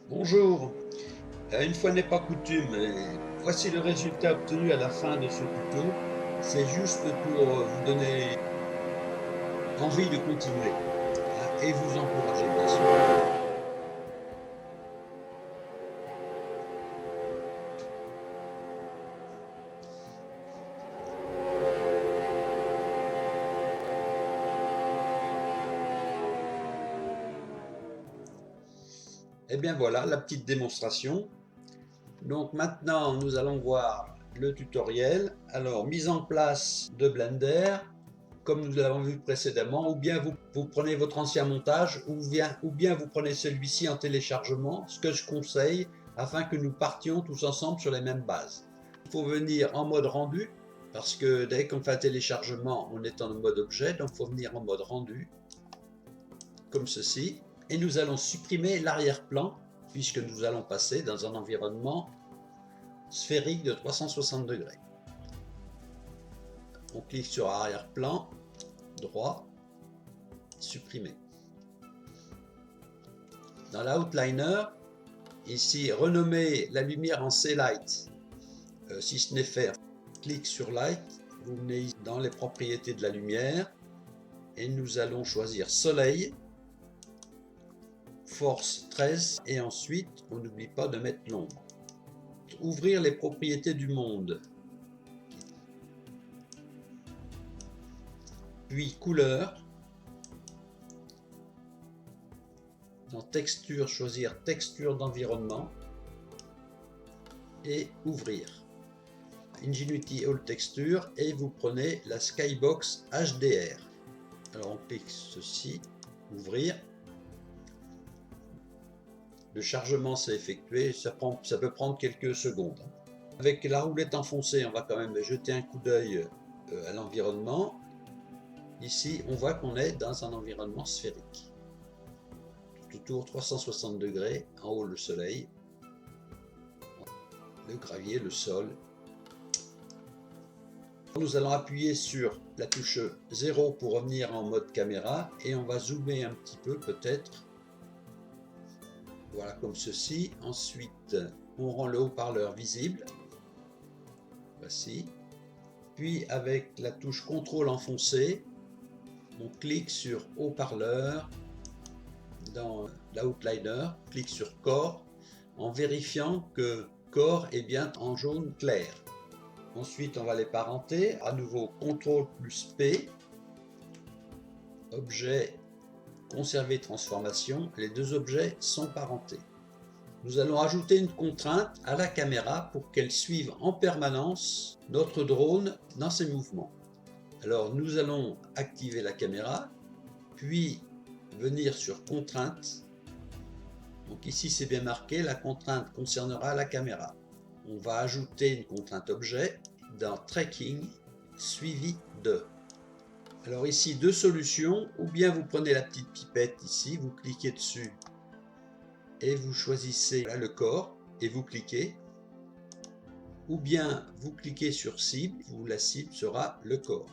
Bonjour, une fois n'est pas coutume, voici le résultat obtenu à la fin de ce tuto. C'est juste pour vous donner envie de continuer hein, et vous encourager bien sûr. Et bien voilà la petite démonstration. Donc maintenant nous allons voir le tutoriel. Alors mise en place de Blender, comme nous l'avons vu précédemment, ou bien vous prenez votre ancien montage, ou bien vous prenez celui-ci en téléchargement, ce que je conseille, afin que nous partions tous ensemble sur les mêmes bases. Il faut venir en mode rendu, parce que dès qu'on fait un téléchargement, on est en mode objet, donc il faut venir en mode rendu, comme ceci, et nous allons supprimer l'arrière-plan, puisque nous allons passer dans un environnement sphérique de 360 degrés. On clique sur arrière-plan, droit, supprimer. Dans l'outliner, ici renommer la lumière en C-Light. Si ce n'est fait, clique sur Light, vous venez dans les propriétés de la lumière et nous allons choisir Soleil, Force 13 et ensuite on n'oublie pas de mettre l'ombre. Ouvrir les propriétés du monde. Puis couleur. Dans texture, choisir texture d'environnement et ouvrir. Ingenuity All Texture et vous prenez la Skybox HDR. Alors on clique ceci, ouvrir. Le chargement s'est effectué, ça peut prendre quelques secondes. Avec la roulette enfoncée, on va quand même jeter un coup d'œil à l'environnement. Ici, on voit qu'on est dans un environnement sphérique. Tout autour 360 degrés, en haut le soleil, le gravier, le sol. Nous allons appuyer sur la touche 0 pour revenir en mode caméra et on va zoomer un petit peu peut-être. Voilà, comme ceci. Ensuite, on rend le haut-parleur visible. Voici. Puis, avec la touche CTRL enfoncée, on clique sur haut-parleur dans l'outliner, clique sur Core en vérifiant que Core est bien en jaune clair. Ensuite, on va les parenter. À nouveau, CTRL plus P, objet, conserver transformation. Les deux objets sont parentés. Nous allons ajouter une contrainte à la caméra pour qu'elle suive en permanence notre drone dans ses mouvements. Alors, nous allons activer la caméra, puis venir sur contrainte. Donc ici, c'est bien marqué, la contrainte concernera la caméra. On va ajouter une contrainte objet dans Tracking, suivi de. Alors ici, deux solutions. Ou bien vous prenez la petite pipette ici, vous cliquez dessus et vous choisissez là, le corps et vous cliquez. Ou bien vous cliquez sur cible, la cible sera le corps.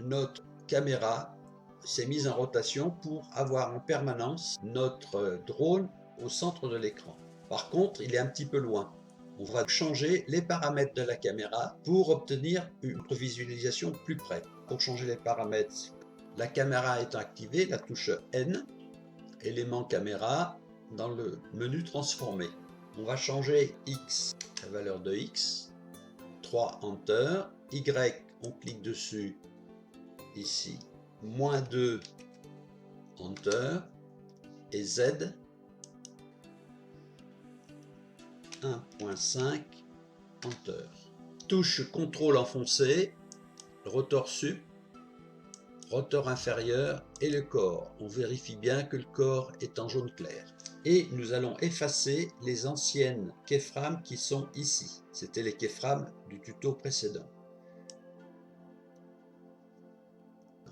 Notre caméra s'est mise en rotation pour avoir en permanence notre drone au centre de l'écran. Par contre, il est un petit peu loin. On va changer les paramètres de la caméra pour obtenir une visualisation plus près. Pour changer les paramètres, la caméra étant activée, la touche N, élément caméra, dans le menu transformer. On va changer X, la valeur de X, 3 Enter, Y, on clique dessus, ici, -2 Enter, et Z, 1.5 Enter. Touche CTRL enfoncé, rotor sup, rotor inférieur et le corps. On vérifie bien que le corps est en jaune clair. Et nous allons effacer les anciennes keyframes qui sont ici. C'était les keyframes du tuto précédent.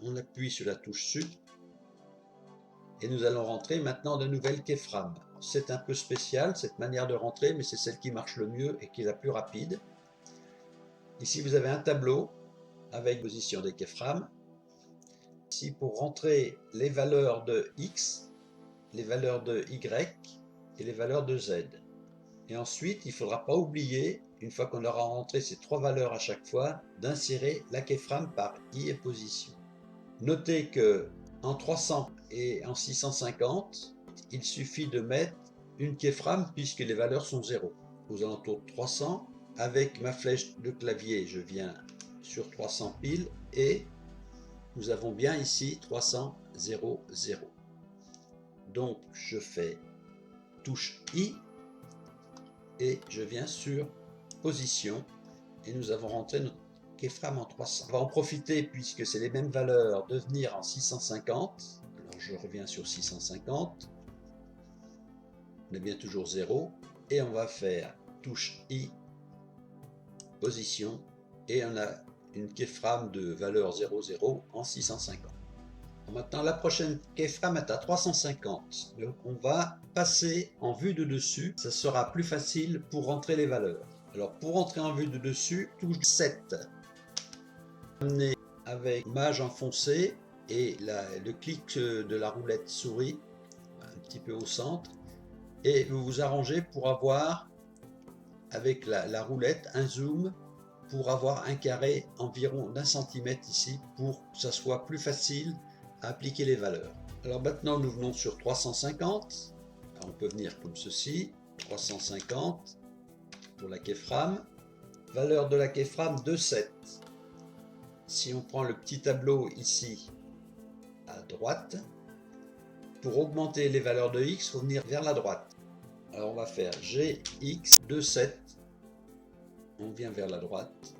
on appuie sur la touche Sub et nous allons rentrer maintenant de nouvelles keyframes. C'est un peu spécial cette manière de rentrer, mais c'est celle qui marche le mieux et qui est la plus rapide. Ici vous avez un tableau avec position des keyframes. Ici pour rentrer les valeurs de X, les valeurs de Y et les valeurs de Z. Et ensuite, il ne faudra pas oublier, une fois qu'on aura rentré ces trois valeurs à chaque fois, d'insérer la keyframe par I et position. Notez que en 300 et en 650, il suffit de mettre une keyframe puisque les valeurs sont 0. Aux alentours de 300, avec ma flèche de clavier, je viens sur 300 pile et nous avons bien ici 300, 0, 0. Donc je fais touche I et je viens sur position et nous avons rentré notre keyframe en 300. On va en profiter puisque c'est les mêmes valeurs de venir en 650. Alors je reviens sur 650. On est bien toujours 0 et on va faire touche I, position et on a une keyframe de valeur 00 en 650. Maintenant, la prochaine keyframe est à 350. Donc, on va passer en vue de dessus. Ça sera plus facile pour rentrer les valeurs. Alors, pour rentrer en vue de dessus, touche 7. Amenez avec mage enfoncé et le clic de la roulette souris un petit peu au centre. Et vous vous arrangez pour avoir, avec la roulette, un zoom pour avoir un carré environ d'1 centimètre ici pour que ça soit plus facile à appliquer les valeurs. Alors maintenant nous venons sur 350. Alors on peut venir comme ceci, 350 pour la keyframe. Valeur de la keyframe 2,7. Si on prend le petit tableau ici à droite, pour augmenter les valeurs de X, il faut venir vers la droite. Alors on va faire GX 2,7. On vient vers la droite,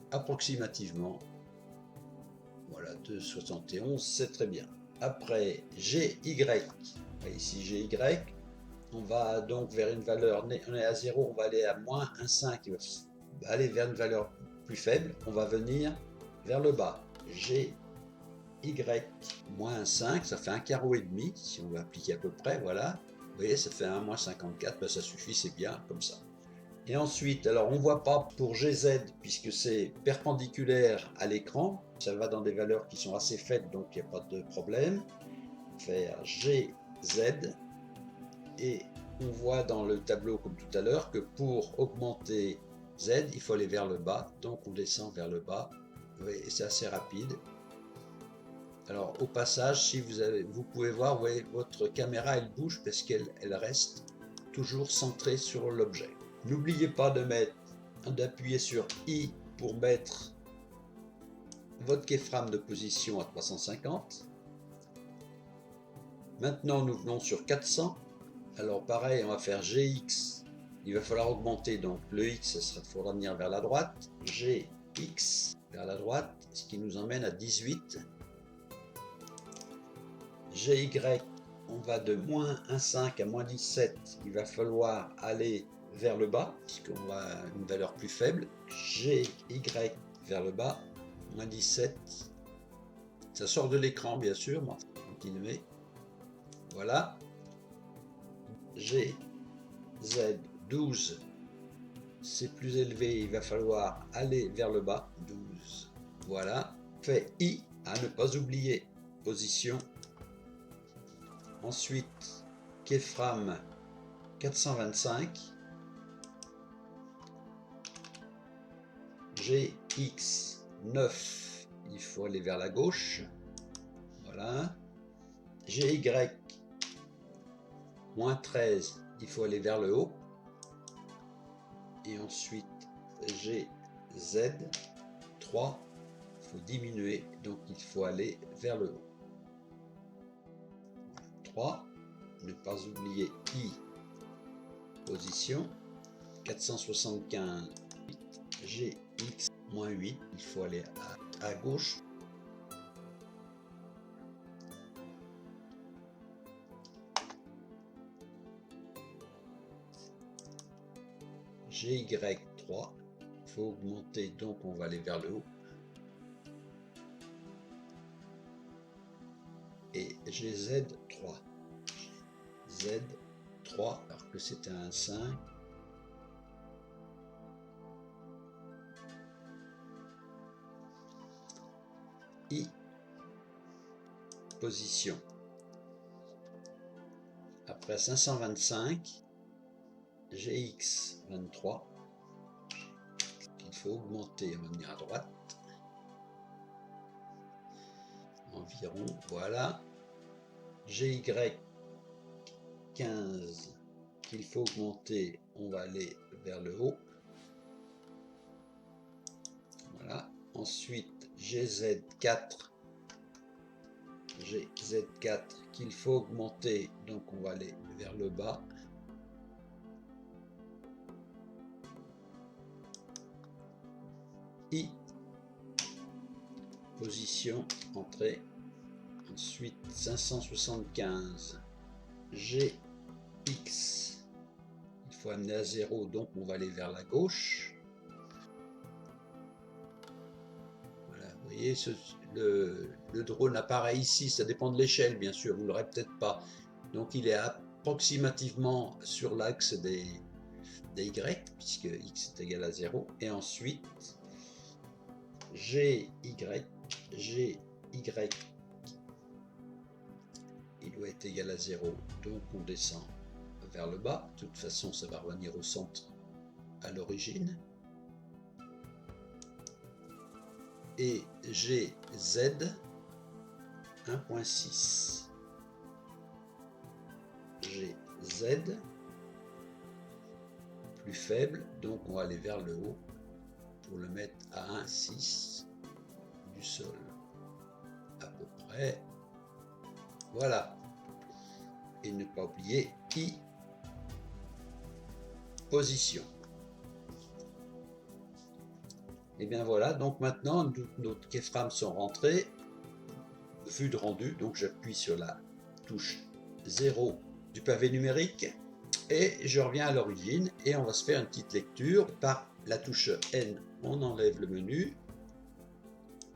approximativement. Voilà, 2,71, c'est très bien. Après, GY, ici GY, on va donc vers une valeur, on est à 0, on va aller à moins 1,5, on va aller vers une valeur plus faible, on va venir vers le bas. GY, moins 1,5, ça fait un carreau et demi, si on veut appliquer à peu près, voilà. Vous voyez, ça fait un moins 54, ben ça suffit, c'est bien, comme ça. Et ensuite, alors on ne voit pas pour GZ puisque c'est perpendiculaire à l'écran, ça va dans des valeurs qui sont assez faibles donc il n'y a pas de problème. Faire GZ et on voit dans le tableau comme tout à l'heure que pour augmenter Z, il faut aller vers le bas, donc on descend vers le bas, et c'est assez rapide. Alors au passage, si vous pouvez voir, vous voyez, votre caméra elle bouge parce qu'elle reste toujours centrée sur l'objet. N'oubliez pas d'appuyer sur I pour mettre votre keyframe de position à 350. Maintenant, nous venons sur 400. Alors pareil, on va faire GX. Il va falloir augmenter, donc le X, il faudra venir vers la droite. GX vers la droite, ce qui nous emmène à 18. GY, on va de moins 1,5 à moins 17. Il va falloir aller vers le bas, puisqu'on a une valeur plus faible. GY vers le bas, moins 17. Ça sort de l'écran, bien sûr, mais on va continuer. Voilà. GZ 12, c'est plus élevé, il va falloir aller vers le bas. 12. Voilà. Fait I, à ne pas oublier. Position. Ensuite, keyframe 425. GX 9, il faut aller vers la gauche. Voilà. GY moins 13, il faut aller vers le haut. Et ensuite GZ 3, il faut diminuer, donc il faut aller vers le haut. 3, ne pas oublier I, position. 475, GX moins 8, il faut aller à gauche. GY3, il faut augmenter, donc on va aller vers le haut. et GZ3. Z3, alors que c'était un 5. I, position. Après 525, GX23, qu'il faut augmenter, on va venir à droite. Environ, voilà. GY15 qu'il faut augmenter, on va aller vers le haut. Voilà. Ensuite, GZ4 qu'il faut augmenter, donc on va aller vers le bas. I, position, entrée. Ensuite 575 GX, il faut amener à 0, donc on va aller vers la gauche. Voilà, vous voyez, le drone apparaît ici, ça dépend de l'échelle bien sûr, vous ne l'aurez peut-être pas. Donc il est approximativement sur l'axe des Y, puisque X est égal à 0. Et ensuite GY, il doit être égal à 0, donc on descend vers le bas. De toute façon, ça va revenir au centre à l'origine. Et GZ 1.6. GZ plus faible, donc on va aller vers le haut pour le mettre à 1,6 du sol, à peu près. Voilà. Et ne pas oublier I, position. Et bien voilà, donc maintenant nos keyframes sont rentrés, vue de rendu, donc j'appuie sur la touche 0 du pavé numérique et je reviens à l'origine et on va se faire une petite lecture. Par la touche N, on enlève le menu.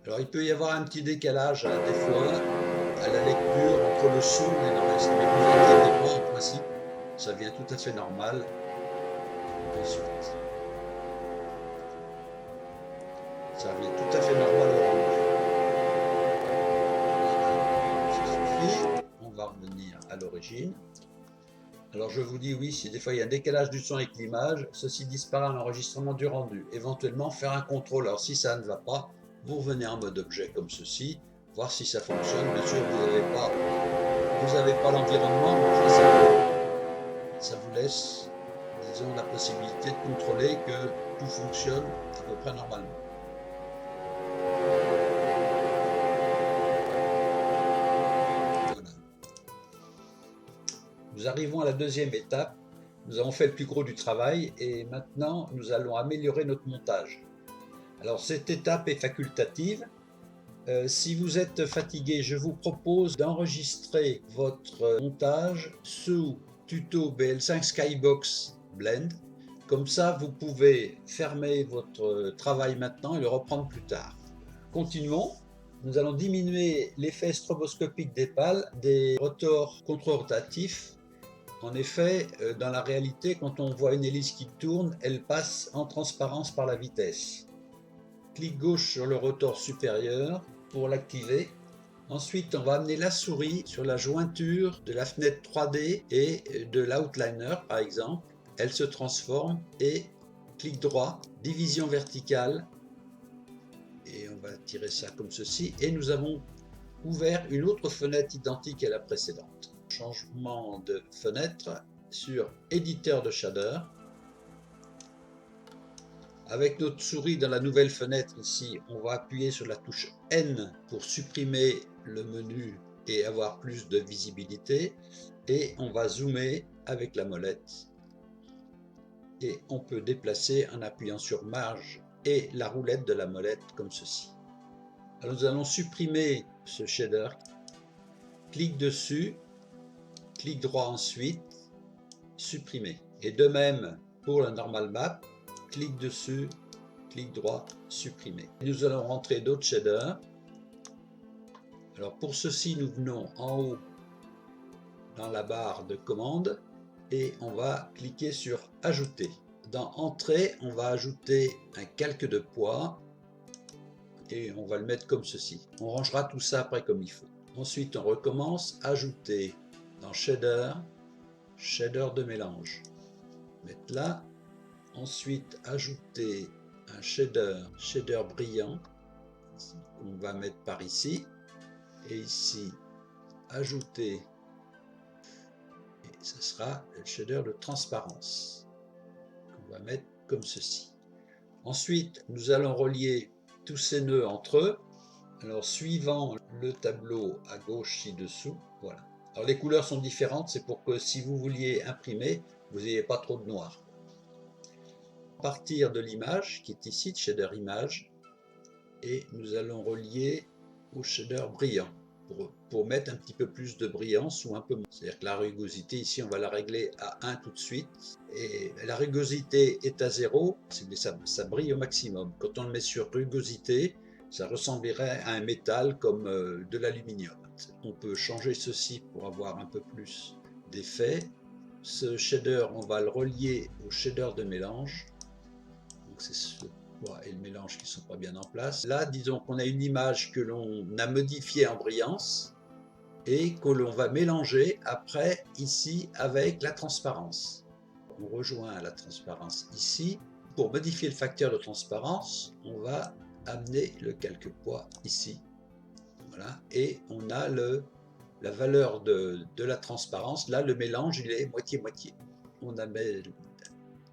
Alors il peut y avoir un petit décalage des fois à la lecture entre le son et l'enregistrement, mais vous inquiétez pas, en principe ça vient tout à fait normal ensuite. Ça vient tout à fait normal au rendu. Voilà, ça suffit. On va revenir à l'origine. Alors je vous dis oui, si des fois il y a un décalage du son avec l'image, ceci disparaît en enregistrement du rendu. Éventuellement faire un contrôle. Alors si ça ne va pas, vous revenez en mode objet comme ceci, voir si ça fonctionne. Bien sûr, vous n'avez pas l'environnement, mais ça vous laisse, disons, la possibilité de contrôler que tout fonctionne à peu près normalement. Voilà. Nous arrivons à la deuxième étape. Nous avons fait le plus gros du travail et maintenant nous allons améliorer notre montage. Alors cette étape est facultative. Si vous êtes fatigué, je vous propose d'enregistrer votre montage sous tuto BL5 Skybox Blend. Comme ça, vous pouvez fermer votre travail maintenant et le reprendre plus tard. Continuons. Nous allons diminuer l'effet stroboscopique des pales, des rotors contre-rotatifs. En effet, dans la réalité, quand on voit une hélice qui tourne, elle passe en transparence par la vitesse. Clic gauche sur le rotor supérieur pour l'activer. Ensuite, on va amener la souris sur la jointure de la fenêtre 3D et de l'outliner, par exemple. Elle se transforme et clic droit, division verticale. Et on va tirer ça comme ceci. Et nous avons ouvert une autre fenêtre identique à la précédente. Changement de fenêtre sur éditeur de shader. Avec notre souris dans la nouvelle fenêtre ici, on va appuyer sur la touche N pour supprimer le menu et avoir plus de visibilité. Et on va zoomer avec la molette. Et on peut déplacer en appuyant sur marge et la roulette de la molette comme ceci. Alors nous allons supprimer ce shader. Clic dessus, clic droit ensuite, supprimer. Et de même pour la normal map, clic dessus, clic droit, supprimer. Nous allons rentrer d'autres shaders. Alors pour ceci, nous venons en haut dans la barre de commande et on va cliquer sur ajouter. Dans entrée, on va ajouter un calque de poids et on va le mettre comme ceci. On rangera tout ça après comme il faut. Ensuite, on recommence, ajouter dans shader, shader de mélange. Mettre là. Ensuite, ajouter un shader, shader brillant, qu'on va mettre par ici. Et ici, ajouter, et ce sera le shader de transparence, qu'on va mettre comme ceci. Ensuite, nous allons relier tous ces nœuds entre eux. Alors, suivant le tableau à gauche ci-dessous, voilà. Alors, les couleurs sont différentes, c'est pour que si vous vouliez imprimer, vous n'ayez pas trop de noir. À partir de l'image, qui est ici, de shader image, et nous allons relier au shader brillant, pour mettre un petit peu plus de brillance ou un peu moins. C'est-à-dire que la rugosité, ici, on va la régler à 1 tout de suite. Et la rugosité est à 0, ça brille au maximum. Quand on le met sur rugosité, ça ressemblerait à un métal comme de l'aluminium. On peut changer ceci pour avoir un peu plus d'effet. Ce shader, on va le relier au shader de mélange. Donc c'est ce poids et le mélange qui ne sont pas bien en place. Là, disons qu'on a une image que l'on a modifiée en brillance et que l'on va mélanger après ici avec la transparence. On rejoint la transparence ici. Pour modifier le facteur de transparence, on va amener le calque-poids ici. Voilà. Et on a la valeur de la transparence. Là, le mélange, il est moitié-moitié. On amène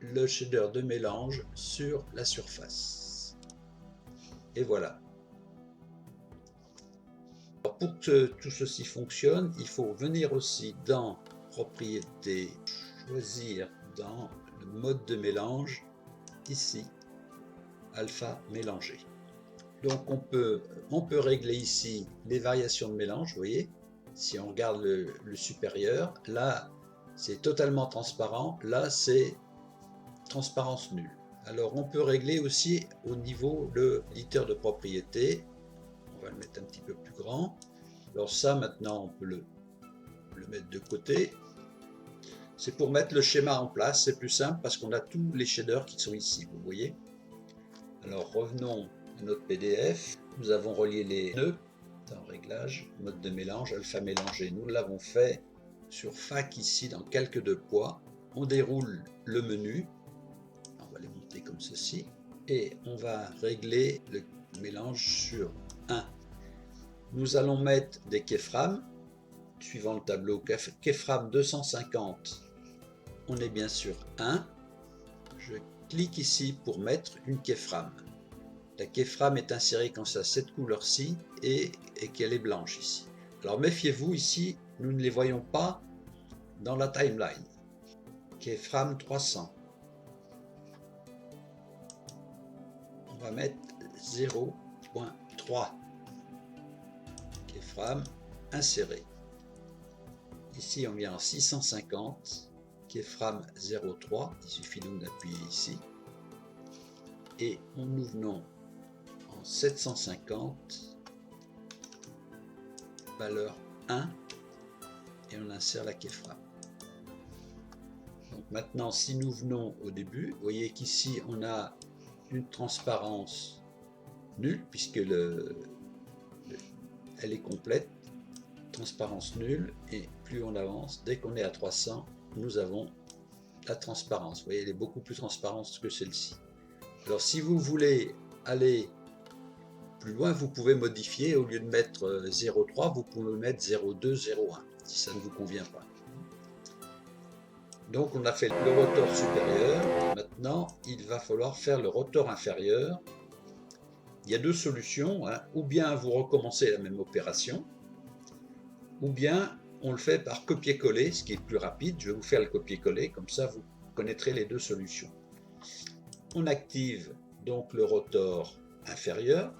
le shader de mélange sur la surface. Et voilà. Alors pour que tout ceci fonctionne, il faut venir aussi dans Propriétés, choisir dans le mode de mélange, ici, alpha mélangé. Donc on peut régler ici les variations de mélange, vous voyez. Si on regarde le supérieur, là c'est totalement transparent, là c'est transparence nulle. Alors on peut régler aussi au niveau de l'éditeur de propriété. On va le mettre un petit peu plus grand. Alors ça maintenant on peut le mettre de côté. C'est pour mettre le schéma en place, c'est plus simple parce qu'on a tous les shaders qui sont ici, vous voyez. Alors revenons à notre PDF. Nous avons relié les nœuds dans réglage, mode de mélange, alpha mélangé. Nous l'avons fait sur FAC ici dans calque de poids. On déroule le menu. On va les monter comme ceci. Et on va régler le mélange sur 1. Nous allons mettre des keyframes. Suivant le tableau, keyframe 250. On est bien sûr 1. Je clique ici pour mettre une keyframe. La keyframe est insérée quand ça a cette couleur-ci et qu'elle est blanche ici. Alors méfiez-vous ici, nous ne les voyons pas dans la timeline. Keyframe 300. On va mettre 0.3. Keyframe insérée. Ici on vient en 650. Keyframe 0.3. Il suffit donc d'appuyer ici. Et nous venons en 750, valeur 1, et on insère la keyframe. Donc maintenant, si nous venons au début, vous voyez qu'ici on a une transparence nulle, puisque elle est complète, transparence nulle, et plus on avance, dès qu'on est à 300, nous avons la transparence. Vous voyez, elle est beaucoup plus transparente que celle-ci. Alors si vous voulez aller plus loin, vous pouvez modifier, au lieu de mettre 0.3, vous pouvez mettre 0.2, 0.1, si ça ne vous convient pas. Donc on a fait le rotor supérieur, maintenant il va falloir faire le rotor inférieur. Il y a deux solutions, hein. Ou bien vous recommencez la même opération, ou bien on le fait par copier-coller, ce qui est plus rapide. Je vais vous faire le copier-coller, comme ça vous connaîtrez les deux solutions. On active donc le rotor inférieur.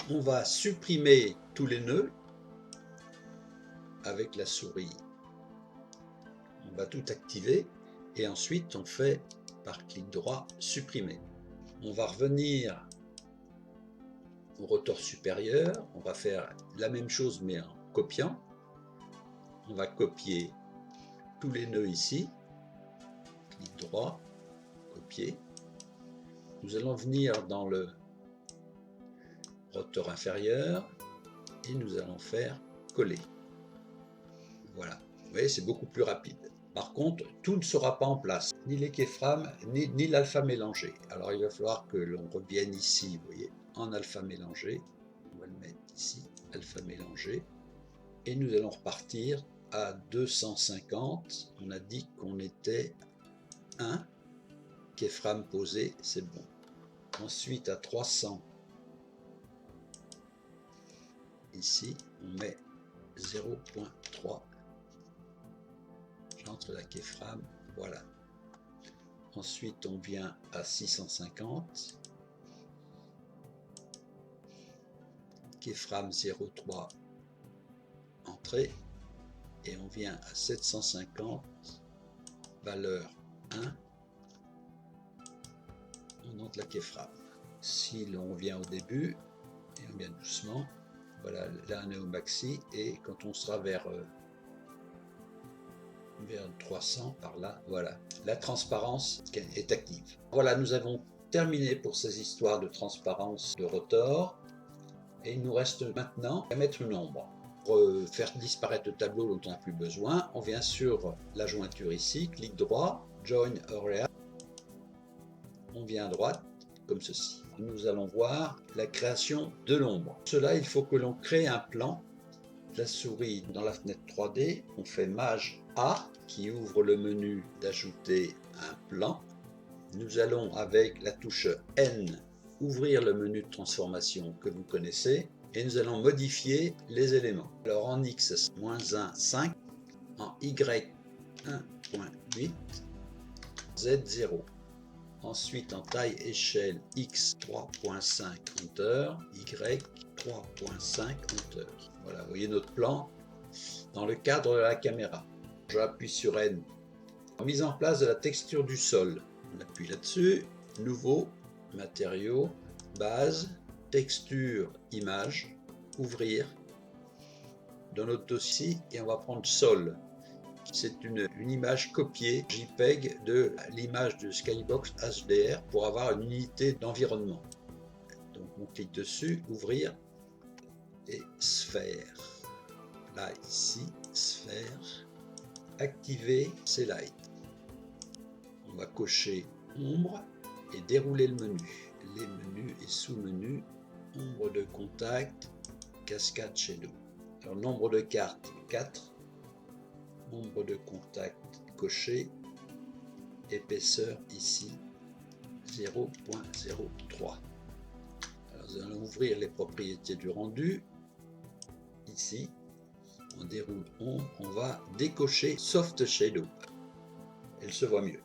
On va supprimer tous les nœuds avec la souris. On va tout activer et ensuite on fait par clic droit supprimer. On va revenir au rotor supérieur, on va faire la même chose mais en copiant. On va copier tous les nœuds ici, clic droit, copier. Nous allons venir dans le rotor inférieur et nous allons faire coller. Voilà, vous voyez, c'est beaucoup plus rapide. Par contre, tout ne sera pas en place, ni les keyframes, ni l'alpha mélangé. Alors il va falloir que l'on revienne ici, vous voyez, en alpha mélangé. On va le mettre ici, alpha mélangé. Et nous allons repartir à 250. On a dit qu'on était 1. Keyframe posé, c'est bon. Ensuite à 300. Ici, on met 0.3. J'entre la keyframe, voilà. Ensuite, on vient à 650. Keyframe 0.3, entrée. Et on vient à 750, valeur 1. On entre la keyframe. Si l'on vient au début, et on vient doucement, voilà, là on est au maxi, et quand on sera vers 300 par là, voilà, la transparence est active. Voilà, nous avons terminé pour ces histoires de transparence de rotor, et il nous reste maintenant à mettre une ombre. Pour faire disparaître le tableau dont on n'a plus besoin, on vient sur la jointure ici, clic droit, Join Area, on vient à droite, comme ceci. Nous allons voir la création de l'ombre. Pour cela, il faut que l'on crée un plan. La souris dans la fenêtre 3D, on fait Maj A qui ouvre le menu d'ajouter un plan. Nous allons avec la touche N ouvrir le menu de transformation que vous connaissez et nous allons modifier les éléments. Alors en X, -1, 5, en Y, 1.8, Z, 0. Ensuite en taille échelle X 3.5 compteur, Y 3.5 compteur. Voilà, vous voyez notre plan dans le cadre de la caméra. J'appuie sur N. Mise en place de la texture du sol. On appuie là-dessus. Nouveau, matériaux, base, texture, image, ouvrir. Dans notre dossier, et on va prendre sol. C'est une image copiée JPEG de l'image de Skybox HDR pour avoir une unité d'environnement. Donc on clique dessus, ouvrir et sphère. Là ici, sphère, activer ces lights. On va cocher ombre et dérouler le menu. Les menus et sous-menus, ombre de contact, cascade shadow. Alors nombre de cartes 4. Nombre de contacts coché, épaisseur ici 0.03. Alors nous allons ouvrir les propriétés du rendu. Ici, on déroule ombre, on va décocher Soft Shadow. Elle se voit mieux.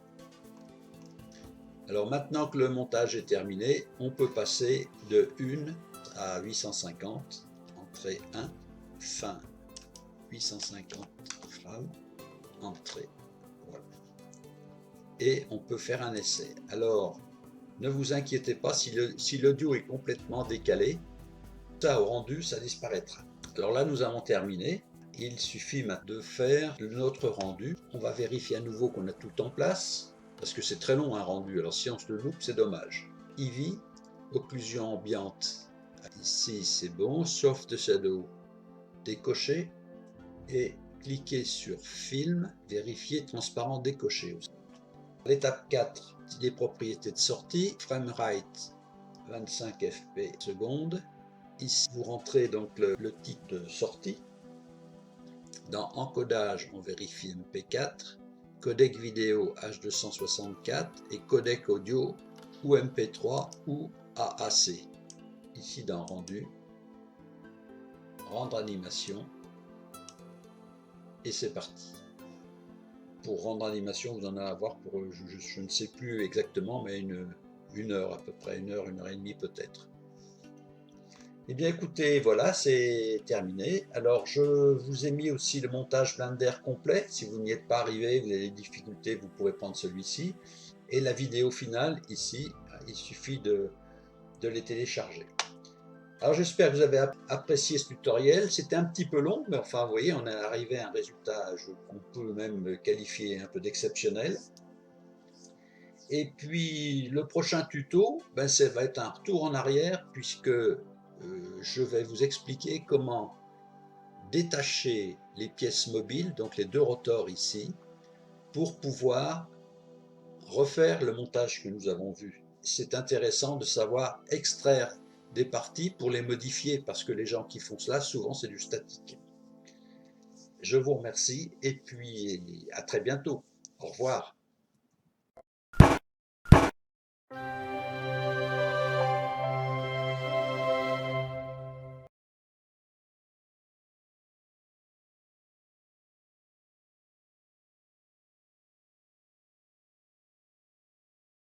Alors maintenant que le montage est terminé, on peut passer de 1 à 850, entrée 1, fin 850 frames, entrée, voilà. Et on peut faire un essai. Alors, ne vous inquiétez pas si l'audio est complètement décalé, ça au rendu, ça disparaîtra. Alors là, nous avons terminé. Il suffit maintenant de faire notre rendu. On va vérifier à nouveau qu'on a tout en place, parce que c'est très long un rendu. Alors si on se le loupe, c'est dommage. Eevee, occlusion ambiante. Ici, c'est bon. Soft Shadow, décoché. Et cliquez sur Film, vérifier transparent décoché aussi. L'étape 4, les propriétés de sortie, framerate 25 fps secondes. Ici, vous rentrez donc le titre de sortie. Dans encodage, on vérifie MP4, codec vidéo H264 et codec audio ou MP3 ou AAC. Ici dans rendu, rendre animation. Et c'est parti. Pour rendre animation, vous en allez avoir pour, je ne sais plus exactement, mais une heure à peu près, une heure et demie peut-être. Eh bien écoutez, voilà, c'est terminé. Alors je vous ai mis aussi le montage Blender complet. Si vous n'y êtes pas arrivé, vous avez des difficultés, vous pouvez prendre celui-ci. Et la vidéo finale, ici, il suffit de les télécharger. Alors j'espère que vous avez apprécié ce tutoriel. C'était un petit peu long, mais enfin vous voyez, on est arrivé à un résultat qu'on peut même qualifier un peu d'exceptionnel. Et puis le prochain tuto, ben, ça va être un retour en arrière puisque je vais vous expliquer comment détacher les pièces mobiles, donc les deux rotors ici, pour pouvoir refaire le montage que nous avons vu. C'est intéressant de savoir extraire des parties pour les modifier parce que les gens qui font cela, souvent c'est du statique. Je vous remercie et puis à très bientôt. Au revoir.